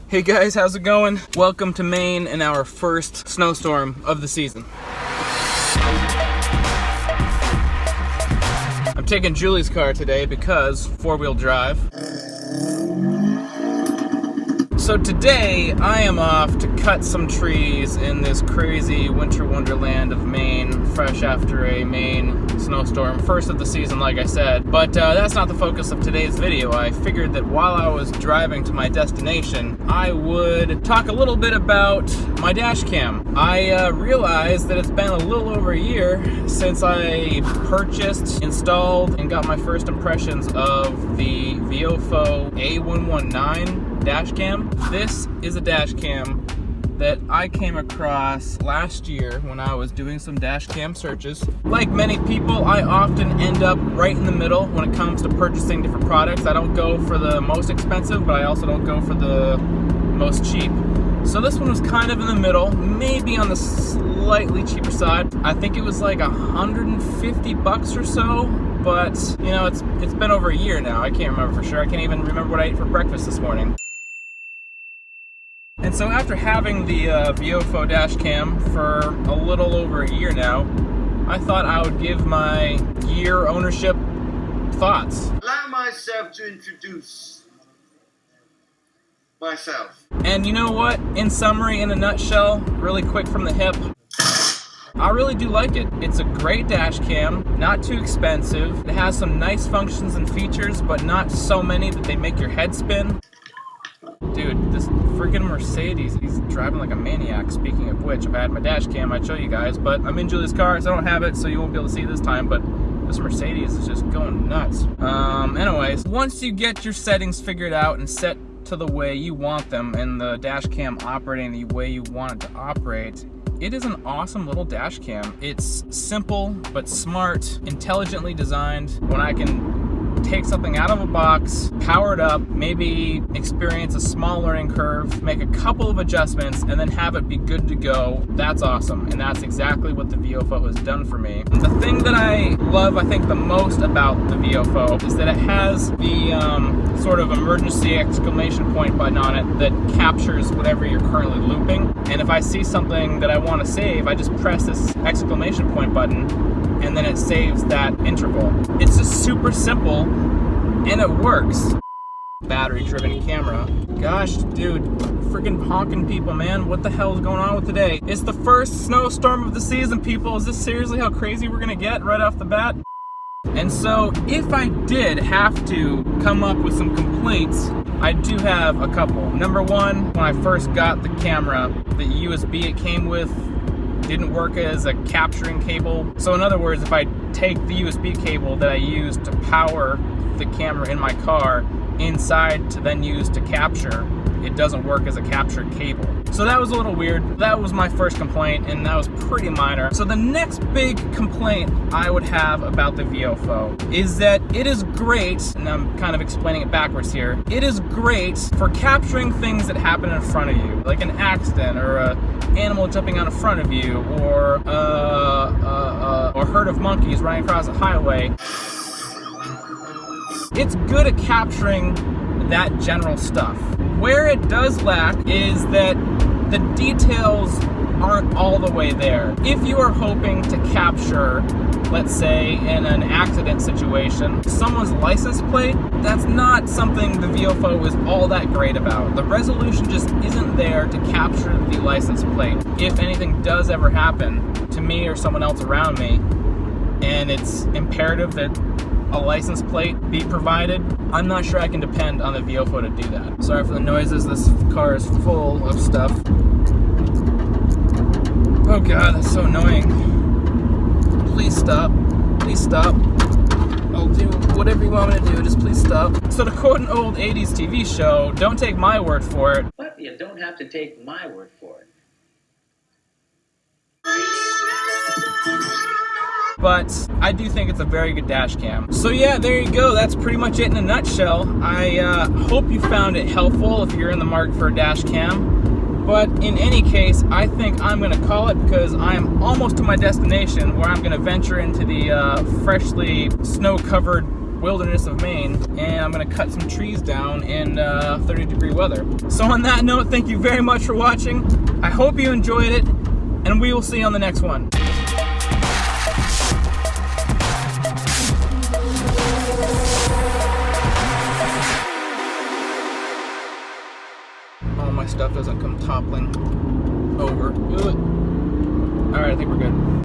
Hey guys, how's it going? Welcome to Maine and our first snowstorm of the season. I'm taking Julie's car today because four-wheel drive. So today I am off to cut some trees in this crazy winter wonderland of Maine, fresh after a Maine snowstorm, first of the season like I said. But that's not the focus of today's video. I figured that while I was driving to my destination, I would talk a little bit about my dash cam. I realized that it's been a little over a year since I purchased, installed, and got my first impressions of the Viofo A119 Dashcam. This is a dash cam that I came across last year when I was doing some dash cam searches. Like many people, I often end up right in the middle when it comes to purchasing different products. I don't go for the most expensive, but I also don't go for the most cheap. So this one was kind of in the middle, maybe on the slightly cheaper side. I think it was like $150 or so, but you know, it's been over a year now. I can't remember for sure. I can't even remember what I ate for breakfast this morning. And so after having the Viofo Dashcam for a little over a year now, I thought I would give my year ownership thoughts. Allow myself to introduce myself. And you know what? In summary, in a nutshell, really quick from the hip, I really do like it. It's a great dash cam, not too expensive. It has some nice functions and features, but not so many that they make your head spin. Dude, this freaking Mercedes, he's driving like a maniac. Speaking of which, if I had my dash cam, I'd show you guys, but I'm in Julie's car, so I don't have it, so you won't be able to see it this time, but this Mercedes is just going nuts. Anyways, once you get your settings figured out and set to the way you want them, and the dash cam operating the way you want it to operate, it is an awesome little dash cam. It's simple, but smart, intelligently designed. When I can take something out of a box, power it up, maybe experience a small learning curve, make a couple of adjustments, and then have it be good to go, that's awesome. And that's exactly what the Viofo has done for me. The thing that I love, I think, the most about the Viofo is that it has the sort of emergency exclamation point button on it that captures whatever you're currently looping. And if I see something that I want to save, I just press this exclamation point button and then it saves that interval. It's just super simple and it works. Battery driven camera. Gosh, dude, freaking honking people, man. What the hell is going on with today? It's the first snowstorm of the season, people. Is this seriously how crazy we're gonna get right off the bat? And so if I did have to come up with some complaints, I do have a couple. Number one, when I first got the camera, the USB it came with didn't work as a capturing cable. So in other words, if I take the USB cable that I use to power the camera in my car inside to then use to capture, it doesn't work as a capture cable. So that was a little weird. That was my first complaint, and that was pretty minor. So the next big complaint I would have about the Viofo is that it is great, and I'm kind of explaining it backwards here, it is great for capturing things that happen in front of you, like an accident or an animal jumping out in front of you, or a herd of monkeys running across a highway. It's good at capturing that general stuff. Where it does lack is that the details aren't all the way there. If you are hoping to capture, let's say in an accident situation, someone's license plate, that's not something the Viofo is all that great about. The resolution just isn't there to capture the license plate. If anything does ever happen to me or someone else around me, and it's imperative that a license plate be provided, I'm not sure I can depend on the Viofo to do that. Sorry for the noises, this car is full of stuff. Oh god, that's so annoying. Please stop. Please stop. I'll do whatever you want me to do, just please stop. So to quote an old 80s TV show, don't take my word for it. But you don't have to take my word for it. But I do think it's a very good dash cam. So yeah, there you go. That's pretty much it in a nutshell. I hope you found it helpful if you're in the market for a dash cam. But in any case, I think I'm gonna call it because I'm almost to my destination where I'm gonna venture into the freshly snow-covered wilderness of Maine, and I'm going to cut some trees down in 30-degree weather. So on that note, thank you very much for watching. I hope you enjoyed it, and we will see you on the next one. All my stuff doesn't come toppling over. Alright, I think we're good.